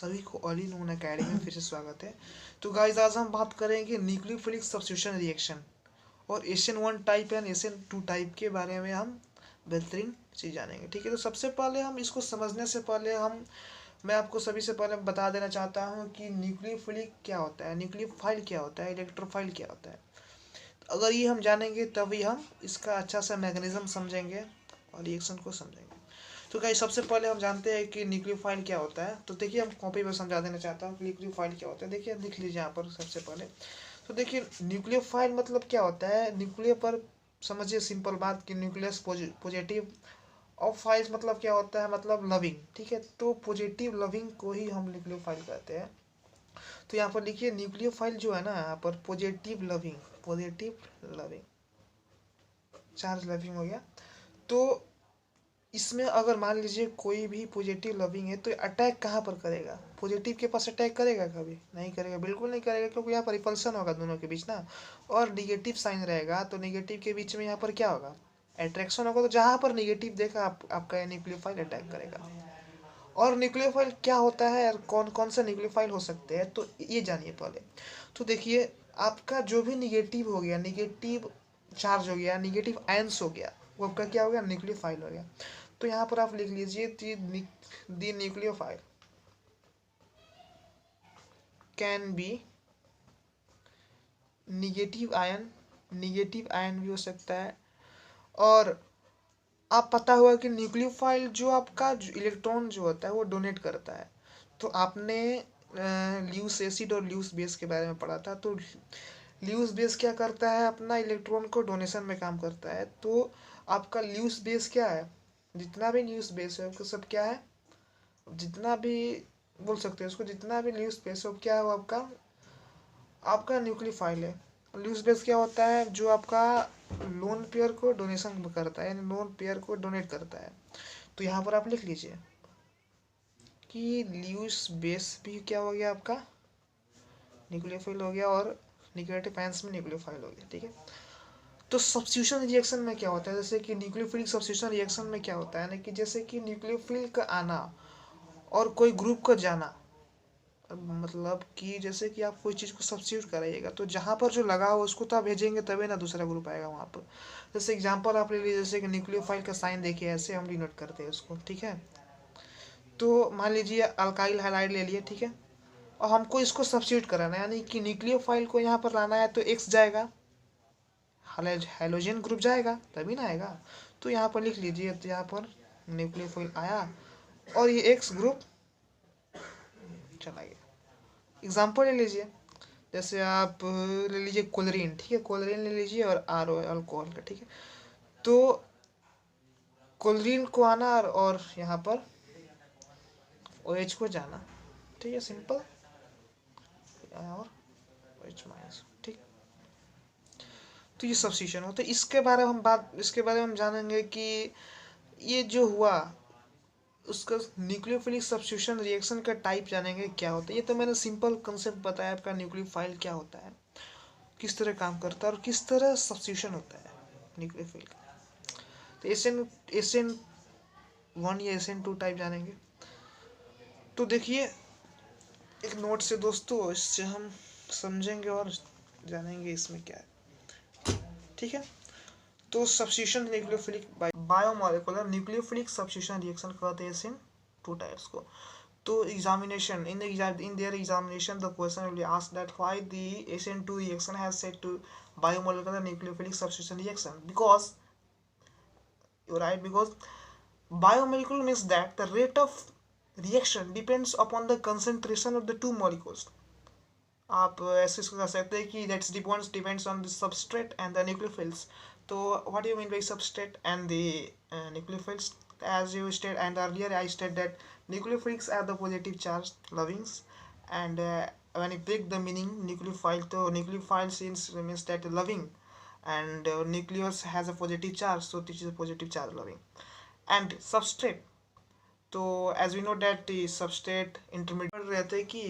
सभी को all in one academy में फिर से स्वागत है। तो गाइस आज हम बात करेंगे न्यूक्लियोफिलिक सब्स्टिट्यूशन रिएक्शन और Asian 1 type and Asian 2 type के बारे में हम बेहतरीन चीज़ जानेंगे। ठीक है, तो सबसे पहले हम इसको समझने से पहले मैं आपको सभी से पहले बता देना चाहता हूँ कि न्यूक्लियोफिलिक क्या होता है, न्यूक्लियोफाइल क्या होता है, इलेक्ट्रोफाइल क्या होता है। तो अगर ये हम जानेंगे तभी हम इसका अच्छा सा मैकेनिज्म समझेंगे और रिएक्शन को समझेंगे। तो गाइस सबसे पहले हम जानते हैं कि न्यूक्लियोफाइल क्या होता है। तो देखिए, हम कॉपी पर समझा देना चाहता हूँ कि न्यूक्लियोफाइल क्या होता है। देखिए लिख लीजिए यहाँ पर सबसे पहले। तो देखिए न्यूक्लियोफाइल मतलब क्या होता है, न्यूक्लियर पर समझिए सिंपल बात कि न्यूक्लियस पॉजिटिव और फाइल मतलब क्या होता है, मतलब लविंग। ठीक है, तो पॉजिटिव लविंग को ही हम न्यूक्लियोफाइल कहते हैं। तो यहाँ पर लिखिए न्यूक्लियोफाइल जो है ना, यहाँ पर पॉजिटिव लविंग चार्ज लविंग हो गया। तो इसमें अगर मान लीजिए कोई भी पॉजिटिव लविंग है तो अटैक कहाँ पर करेगा, पॉजिटिव के पास अटैक करेगा? कभी नहीं करेगा, बिल्कुल नहीं करेगा, क्योंकि यहाँ पर रिपल्सन होगा दोनों के बीच ना। और निगेटिव साइन रहेगा तो निगेटिव के बीच में यहाँ पर क्या होगा, अट्रैक्शन होगा। तो जहाँ पर निगेटिव देखा आपका न्यूक्लियोफाइल अटैक करेगा। और न्यूक्लियोफाइल क्या होता है और कौन कौन से न्यूक्लियोफाइल हो सकते हैं, तो ये जानिए पहले। तो देखिए आपका जो भी निगेटिव हो गया, निगेटिव चार्ज हो गया, निगेटिव आयंस हो गया, वो आपका क्या हो गया, न्यूक्लियोफाइल हो गया। तो यहाँ पर आप लिख लीजिए the nucleophile can be negative ion भी हो सकता है। और आप पता हुआ कि न्यूक्लियोफाइल जो आपका इलेक्ट्रॉन जो होता है वो डोनेट करता है। तो आपने ल्यूस एसिड और ल्यूस बेस के बारे में पढ़ा था। तो ल्यूस बेस क्या करता है, अपना इलेक्ट्रॉन को डोनेशन में काम करता है। तो आपका ल्यूस बेस क्या है, जितना भी ल्यूस बेस है उसको सब क्या है, जितना भी बोल सकते हैं उसको, जितना भी ल्यूस बेस है वो क्या है, वो आपका आपका न्यूक्लियोफाइल है। ल्यूस बेस क्या होता है, जो आपका लोन पेयर को डोनेशन करता है, यानी लोन पेयर को डोनेट करता है। तो यहाँ पर आप लिख लीजिए कि ल्यूस बेस भी क्या हो गया, आपका न्यूक्लियोफाइल हो गया और निगेटिव आयंस में न्यूक्लियोफाइल हो गया। ठीक है, तो सब्स्टिट्यूशन रिएक्शन में क्या होता है, जैसे कि न्यूक्लियोफिलिक सब्स्टिट्यूशन रिएक्शन में क्या होता है ना, कि जैसे कि न्यूक्लियोफिल का आना और कोई ग्रुप का जाना, मतलब कि जैसे कि आप कोई चीज़ को सब्स्टिट्यूट कराइएगा तो जहाँ पर जो लगा हो उसको तो आप भेजेंगे तभी ना दूसरा ग्रुप आएगा वहाँ पर। जैसे एग्जांपल आप ले लीजिए, जैसे कि न्यूक्लियोफाइल का साइन देखिए, ऐसे हम डिनोट करते हैं उसको। ठीक है, तो मान लीजिए अल्काइल हाइलाइड ले लिए। ठीक है, और हमको इसको सब्स्टिट्यूट कराना है, यानी कि न्यूक्लियोफाइल को यहाँ पर लाना है, तो एक्स जाएगा, हाइलोजन ग्रुप जाएगा तभी ना आएगा। तो यहाँ पर लिख लीजिए, तो यहाँ पर न्यूक्लियोफाइल आया और ये एक्स ग्रुप चला गया। एग्जाम्पल ले लीजिए, जैसे आप ले लीजिए कोलरीन। ठीक है, कोलरीन ले लीजिए और आर ओ अल्कोहल का। ठीक है, तो कोलरीन को आना और यहाँ पर ओ एच को जाना। ठीक है, सिंपल। और ओ एच माइनस। ठीक, तो ये सब्स्टिट्यूशन होता है। इसके बारे में हम जानेंगे कि ये जो हुआ उसका न्यूक्लियोफिलिक सब्स्टिट्यूशन रिएक्शन का टाइप जानेंगे क्या होता है। ये तो मैंने सिंपल कंसेप्ट बताया आपका, न्यूक्लियोफाइल क्या होता है, किस तरह काम करता है और किस तरह सब्स्टिट्यूशन होता है न्यूक्लियोफिल का। तो एसएन 1 या एसएन 2 टाइप जानेंगे। तो देखिए एक नोट से दोस्तों, इससे हम समझेंगे और जानेंगे इसमें क्या है। ठीक है, तो substitution nucleophilic biomolecular nucleophilic substitution reaction कहते हैं एसएन 2 टाइप्स को। तो examination in their examination the question will be asked that why the SN2 reaction has said to biomolecular nucleophilic substitution reaction, because you're right, because biomolecular means that the rate of reaction depends upon the concentration of the two molecules. आप ऐसे इसको कह सकते हैं कि that's depends on the substrate and the nucleophiles. तो what you mean by substrate and the nucleophiles, as you stated and earlier I stated that nucleophilics are the positive charge lovings, and when you break the meaning nucleophile, so nucleophile means that loving, and nucleus has a positive charge, so this is a positive charge loving. And substrate, तो as we know that the substrate intermediate रहते हैं कि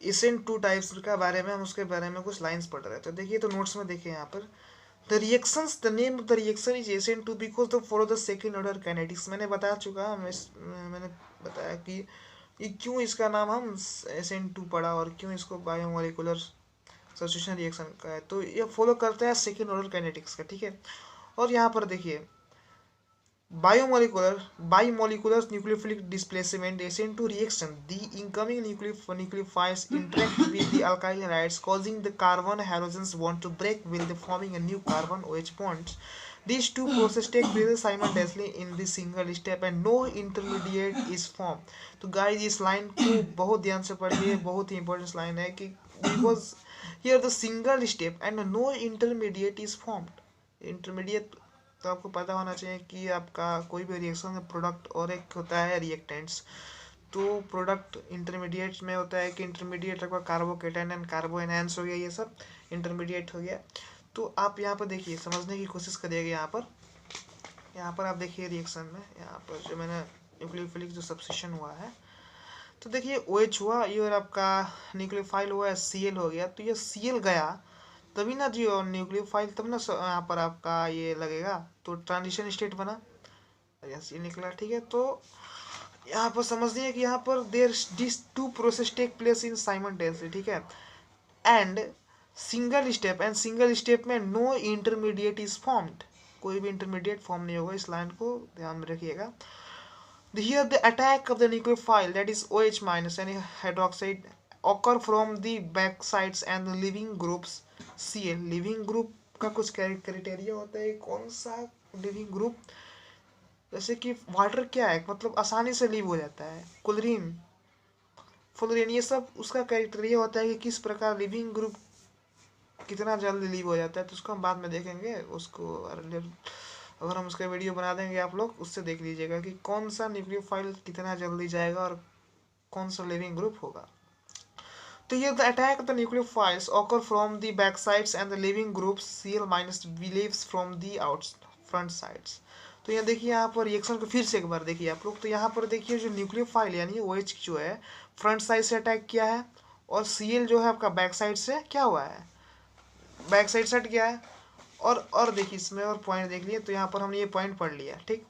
SN 2 types का बारे में हम उसके बारे में कुछ लाइंस पढ़ रहे थे। देखिए तो नोट्स में देखिए यहाँ पर the reactions, the name of the reaction is SN 2 because the follow the second order kinetics. मैंने बता चुका, मैंने बताया कि ये क्यों इसका नाम हम SN2 पढ़ा और क्यों इसको बायोमोलिकुलर सब्स्टिट्यूशन रिएक्शन का है, तो ये फॉलो करता है सेकेंड ऑर्डर काइनेटिक्स का, ठीक है। और यहाँ पर देखिए biomolecular nucleophilic displacement SN2 reaction, the incoming nucleophiles interact with the alkyl halides, causing the carbon halogens bond to break while they forming a new carbon OH bonds. These two processes take place simultaneously in the single step and no intermediate is formed. तो guys इस line को बहुत ध्यान से पढ़िए, बहुत ही important line है कि because here the single step and no intermediate is formed. Intermediate तो आपको पता होना चाहिए कि आपका कोई भी रिएक्शन का प्रोडक्ट और एक होता है रिएक्टेंट्स। तो प्रोडक्ट इंटरमीडिएट में होता है कि इंटरमीडिएट आपका कार्बोकेटायन एंड कार्बो एनहांस हो गया, ये सब इंटरमीडिएट हो गया। तो आप यहाँ पर देखिए, समझने की कोशिश करिएगा। यहाँ पर आप देखिए रिएक्शन में, यहाँ पर जो मैंने न्यूक्लियोफिलिक जो सब्स्टिट्यूशन हुआ है, तो देखिए OH हुआ ये, और आपका न्यूक्लियोफाइल हुआ है Cl हो गया। तो ये Cl गया तभी ना जी, और न्यूक्लियोफाइल तब ना यहाँ पर आपका ये लगेगा, तो ट्रांजिशन स्टेट बना, यस ये निकला, ठीक है। तो यहाँ पर समझिए कि यहाँ पर there this two process take place in simultaneously, ठीक है, एंड सिंगल स्टेप में नो इंटरमीडिएट इज फॉर्म्ड, कोई भी इंटरमीडिएट फॉर्म नहीं होगा। इस लाइन को ध्यान में रखिएगा। Here the attack of the nucleophile, that is OH minus and hydroxide, occur from the back sides and the leaving groups Cl। Leaving group का कुछ क्राइटेरिया होता है, कौन सा लिविंग ग्रुप, जैसे कि वाटर क्या है, मतलब आसानी से लीव हो जाता है, क्लोरीन, फ्लोरीन, ये सब उसका क्राइटेरिया होता है कि किस प्रकार लिविंग ग्रुप कितना जल्दी लीव हो जाता है। तो उसको हम बाद में देखेंगे, उसको अगर हम उसका वीडियो बना देंगे, आप लोग उससे देख लीजिएगा कि कौन सा न्यूक्लियोफाइल कितना जल्दी जाएगा और कौन सा लिविंग ग्रुप होगा। तो ये the attack of the nucleophiles occur from the back sides and the living groups Cl minus leaves from the out front sides. तो यहाँ देखिए, यहाँ पर रिएक्शन को फिर से एक बार देखिए आप लोग। तो यहाँ पर देखिए जो न्यूक्लियोफाइल यानी OH जो है फ्रंट साइड से अटैक किया है, और Cl जो है आपका बैक साइड से क्या हुआ है, बैक साइड से हट गया है। और देखिए इसमें और पॉइंट देख लिए, तो यहाँ पर हमने ये पॉइंट पढ़ लिया, ठीक।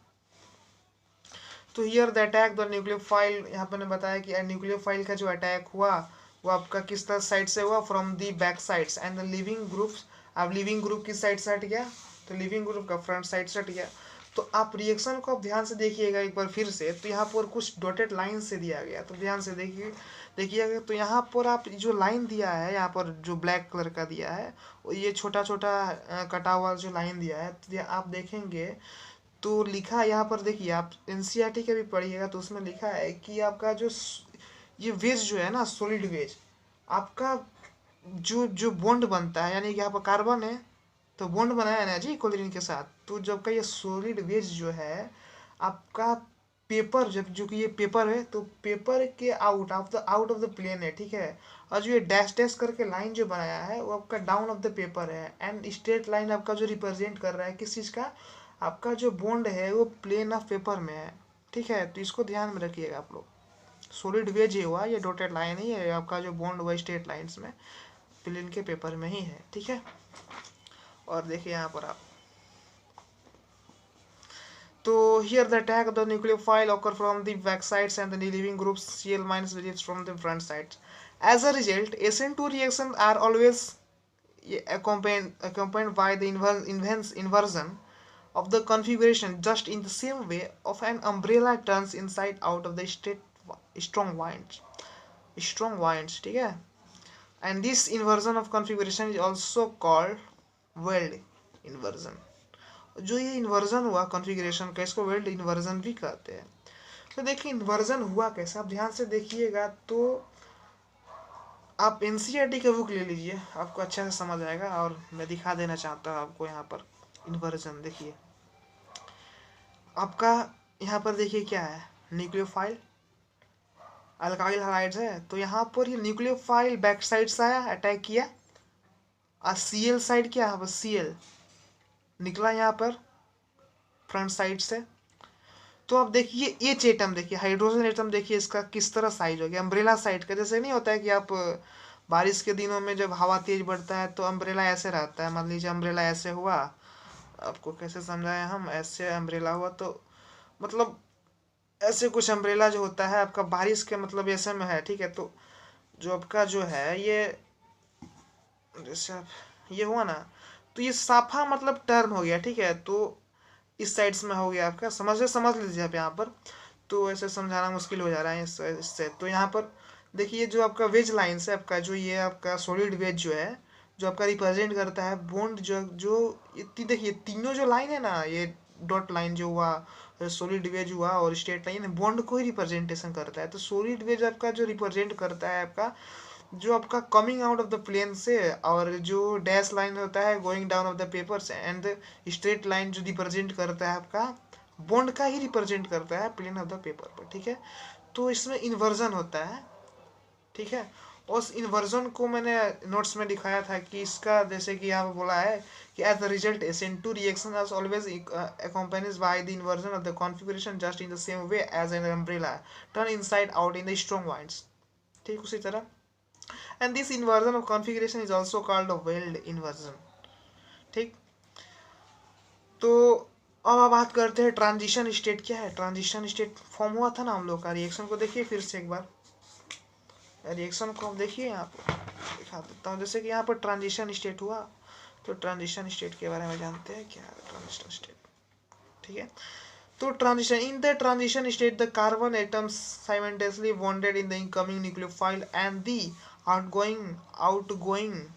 तो here the attack the nucleophile, यहाँ पर ने बताया कि न्यूक्लियोफाइल का जो अटैक हुआ वो आपका किस तरह साइड से हुआ, from the back sides and the living groups. अब लिविंग ग्रुप किस साइड से हट गया, तो लिविंग ग्रुप का फ्रंट साइड से हट गया। तो आप रिएक्शन को आप ध्यान से देखिएगा एक बार फिर से। तो यहाँ पर कुछ डॉटेड लाइन से दिया गया, तो ध्यान से देखिएगा। तो यहाँ पर आप जो लाइन दिया है, यहाँ पर जो ब्लैक कलर का दिया है, ये छोटा छोटा कटा हुआ जो लाइन दिया है, तो आप देखेंगे तो लिखा यहाँ पर देखिए, आप NCERT का भी पढ़िएगा तो उसमें लिखा है कि आपका जो ये वेज जो है ना, सॉलिड वेज, आपका जो जो बॉन्ड बनता है, यानी कि यहाँ पर कार्बन है तो बॉन्ड बनाया है ना जी क्लोरीन के साथ। तो जब का ये सॉलिड वेज जो है आपका पेपर, जब जो कि ये पेपर है, तो पेपर के आउट ऑफ द प्लेन है, ठीक है। और जो ये डैश डैश करके लाइन जो बनाया है वो आपका डाउन ऑफ द पेपर है, एंड स्ट्रेट लाइन आपका जो रिप्रेजेंट कर रहा है किस चीज़ का, आपका जो बॉन्ड है वो प्लेन ऑफ पेपर में है, ठीक है। तो इसको ध्यान में रखिएगा आप लोग। सॉलिड वेज ही हुआ, ये डॉटेड लाइन ही है, आपका जो बॉन्ड हुआ स्ट्रेट लाइंस में प्लेन के पेपर में ही है, ठीक है। और देखिए यहाँ पर आप, तो here the attack of the nucleophile occur from the back sides and the leaving groups Cl minus leaves from the front sides. As a result, SN2 reactions are always accompanied by the inversion of the configuration, just in the same way of an umbrella turns inside out of the strong winds, ठीक है। And this inversion of configuration is also called weld inversion। जो ये inversion हुआ configuration का, इसको weld inversion भी कहते हैं। तो देखिए इन्वर्जन हुआ कैसे, आप ध्यान से देखिएगा। तो आप NCERT का बुक ले लीजिए, आपको अच्छा से समझ आएगा। और मैं दिखा देना चाहता हूँ आपको यहाँ पर इन्वर्जन। देखिए आपका यहाँ पर देखिए क्या है, न्यूक्लियोफाइल अल्काइल हाइड्राइड्स है। तो यहाँ पर ये न्यूक्लियोफाइल बैक साइड से आया, अटैक किया, और Cl साइड क्या है, Cl निकला यहाँ पर फ्रंट साइड से। तो आप देखिए एच एटम, देखिए हाइड्रोजन एटम, देखिए इसका किस तरह साइज हो गया, अम्ब्रेला साइड का। जैसे नहीं होता है कि आप बारिश के दिनों में जब हवा तेज बढ़ता है तो अम्ब्रेला ऐसे रहता है। मान लीजिए अम्ब्रेला ऐसे हुआ, आपको कैसे समझाएं हम, ऐसे अम्ब्रेला हुआ, तो मतलब ऐसे कुछ अम्ब्रेला जो होता है आपका बारिश के मतलब ऐसे में है, ठीक है। तो जो आपका जो है ये, जैसे आप ये हुआ ना, तो ये साफा मतलब टर्न हो गया, ठीक है। तो इस साइड्स में हो गया आपका, समझ लीजिए आप यहाँ पर। तो ऐसे समझाना मुश्किल हो जा रहा है इससे। तो यहाँ पर देखिए जो आपका वेज लाइन्स है आपका, जो ये आपका सॉलिड वेज जो है, जो आपका रिप्रेजेंट करता है बॉन्ड, जो जो देखिए तीनों जो लाइन है ना, ये डॉट लाइन जो हुआ, सॉलिड वेज हुआ और स्ट्रेट लाइन, बॉन्ड को ही रिप्रेजेंटेशन करता है। तो सॉलिड वेज आपका जो रिप्रेजेंट करता है आपका, जो आपका coming out of the plane से, और जो डैश लाइन होता है going down of the papers, and straight line जो रिप्रेजेंट करता है आपका बॉन्ड का ही रिप्रेजेंट करता है प्लेन ऑफ द पेपर पर, ठीक है। तो इसमें इन्वर्जन होता है, ठीक है। उस इन्वर्जन को मैंने नोट्स में दिखाया था कि इसका, जैसे कि यहाँ पे बोला है कि as the result SN2 reaction as always accompanied by the inversion of the configuration just in the same way as an umbrella turn inside out in the strong winds, ठीक उसी तरह। and this inversion of configuration is also called a weld inversion, ठीक। तो अब बात करते हैं transition state क्या है। ट्रांजिशन स्टेट फॉर्म हुआ था ना हम लोग का, रिएक्शन को देखिए फिर से एक बार, रिएक्शन को हम देखिए यहाँ पर दिखा देता हूँ। जैसे कि यहाँ पर ट्रांजिशन स्टेट हुआ, तो ट्रांजिशन स्टेट के बारे में जानते हैं क्या है ट्रांजिशन स्टेट, ठीक है। तो transition, in the transition state the carbon atoms simultaneously bonded in the incoming nucleophile and the outgoing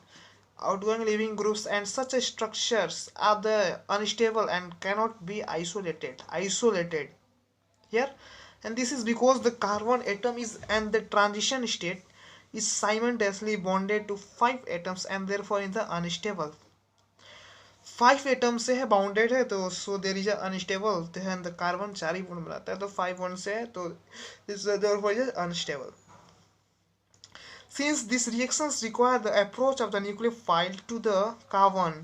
living groups, and such structures are the unstable and cannot be isolated here. And this is because the carbon atom is and the transition state is simultaneously bonded to 5 atoms and therefore in the unstable. 5 atom से है bounded है, तो सो there is unstable, तो carbon 4 ही bond बनाता है, तो 5 bond से है, तो this therefore is unstable. Since these reactions require the approach of the nucleophile to the carbon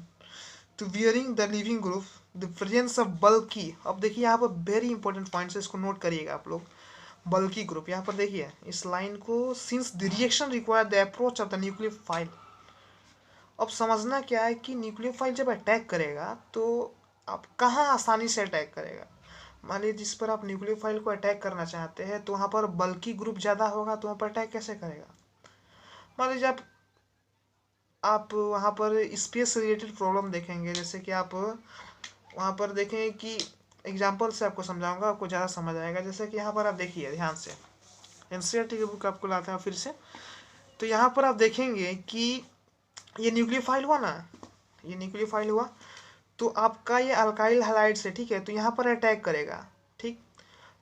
to bearing the leaving group, the presence of bulky, अब देखिए यहाँ पर वेरी इंपॉर्टेंट पॉइंट्स है, इसको नोट करिएगा आप लोग। बल्कि ग्रुप यहाँ पर देखिए इस लाइन को, since the reaction require the approach of the nucleophile. अब समझना क्या है कि न्यूक्लियोफाइल जब अटैक करेगा तो आप कहाँ आसानी से अटैक करेगा। मान लीजिए जिस पर आप न्यूक्लियोफाइल को अटैक करना चाहते हैं तो वहाँ पर बल्कि ग्रुप ज़्यादा होगा, तो वहाँ पर अटैक कैसे करेगा। मान लीजिए आप वहाँ पर स्पेस रिलेटेड प्रॉब्लम देखेंगे, जैसे कि आप वहाँ पर देखेंगे कि एग्जांपल से आपको समझाऊंगा, आपको ज़्यादा समझ आएगा। जैसे कि यहाँ पर आप देखिए ध्यान से, NCERT की बुक आपको लाता है फिर से। तो यहाँ पर आप देखेंगे कि ये न्यूक्लियोफाइल हुआ ना, ये न्यूक्लियोफाइल हुआ, तो आपका ये अल्काइल हैलाइड्स है, ठीक है। तो यहाँ पर अटैक करेगा, ठीक।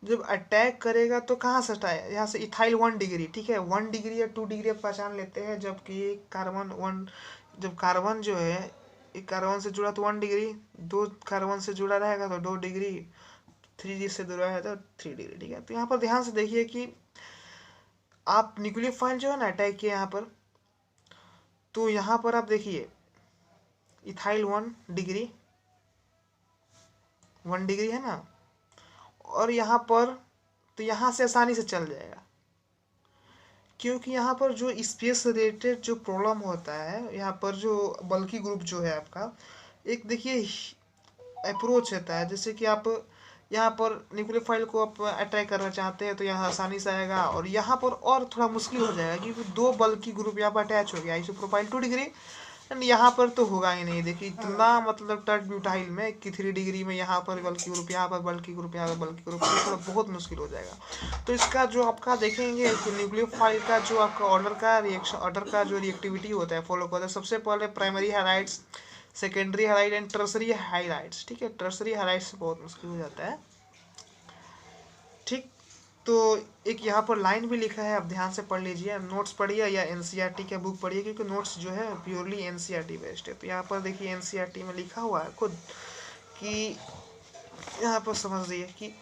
जब अटैक करेगा तो कहाँ से अटैक, यहाँ से इथाइल 1 डिग्री, ठीक है, 1 डिग्री या 2 डिग्री आप पहचान लेते हैं। जबकि कार्बन 1, जब कार्बन जो है एक कार्बन से जुड़ा तो 1 डिग्री, 2 कार्बन से जुड़ा रहेगा तो 2 डिग्री, 3 से जुड़ा है तो 3 डिग्री, ठीक है। तो यहाँ पर ध्यान से देखिए कि आप न्यूक्लियोफाइल जो है ना अटैक किया यहाँ पर, तो यहाँ पर आप देखिए इथाइल 1 डिग्री, 1 डिग्री है ना, और यहाँ पर तो यहाँ से आसानी से चल जाएगा, क्योंकि यहाँ पर जो स्पेस रिलेटेड जो प्रॉब्लम होता है, यहाँ पर जो बल्कि ग्रुप जो है आपका, एक देखिए अप्रोच होता है। जैसे कि आप यहाँ पर न्यूक्लियोफाइल को आप अटैक करना चाहते हैं तो यहाँ आसानी से आएगा, और यहाँ पर और थोड़ा मुश्किल हो जाएगा क्योंकि 2 बल्कि ग्रुप यहाँ पर अटैच हो गया, आइसोप्रोपाइल 2 डिग्री, एंड यहाँ पर तो होगा ही नहीं। देखिए इतना मतलब टर्ट ब्यूटाइल में कि 3 डिग्री में यहाँ पर बल्कि ग्रुप, यहाँ पर बल्कि ग्रुप, यहाँ पर बल्कि ग्रुप, तो थोड़ा बहुत मुश्किल हो जाएगा। तो इसका जो आपका देखेंगे कि न्यूक्लियोफाइल का जो आपका ऑर्डर का जो रिएक्टिविटी होता है फॉलो करता है, सबसे पहले primary halides, secondary halide and tertiary highlights, ठीक है। टर्सरी हाइलाइट्स से बहुत मुश्किल हो जाता है, ठीक। तो एक यहाँ पर लाइन भी लिखा है, आप ध्यान से पढ़ लीजिए, नोट्स पढ़िए या NCERT के बुक पढ़िए, क्योंकि नोट्स जो है प्योरली NCERT बेस्ड है। तो यहाँ पर देखिए NCERT में लिखा हुआ है खुद कि यहाँ पर समझ लीजिए कि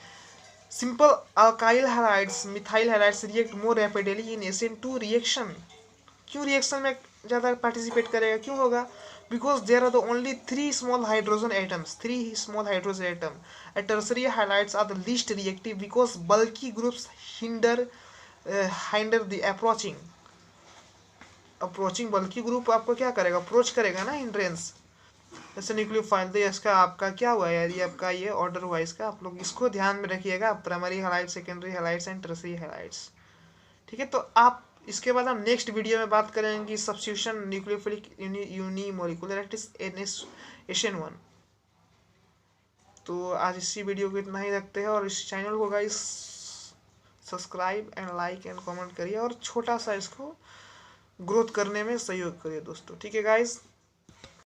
simple alkyl halides methyl halides react मोर रैपिडली इन SN2 रिएक्शन। क्यों रिएक्शन में ज़्यादा पार्टिसिपेट करेगा, क्यों होगा, because there are the only 3 small hydrogen atoms, 3 small hydrogen atom. Tertiary halides are the least reactive because bulky groups hinder the approaching bulky group आपको क्या करेगा, approach करेगा ना, हिंड्रेंस। जैसे न्यूक्लियोफाइल, तो इसका आपका क्या हुआ यार, ये आपका ये ऑर्डर हुआ इसका, आप लोग इसको ध्यान में रखिएगा, primary halide, secondary halides and tertiary halides. ठीक है, तो आप इसके बाद हम नेक्स्ट वीडियो में बात करेंगे सब्स्टिट्यूशन न्यूक्लियोफिलिक यूनिमोलिकुलर SN1। तो आज इसी वीडियो को इतना ही रखते हैं, और इस चैनल को guys subscribe and like and comment करिए, और छोटा सा इसको ग्रोथ करने में सहयोग करिए दोस्तों। ठीक है गाइस।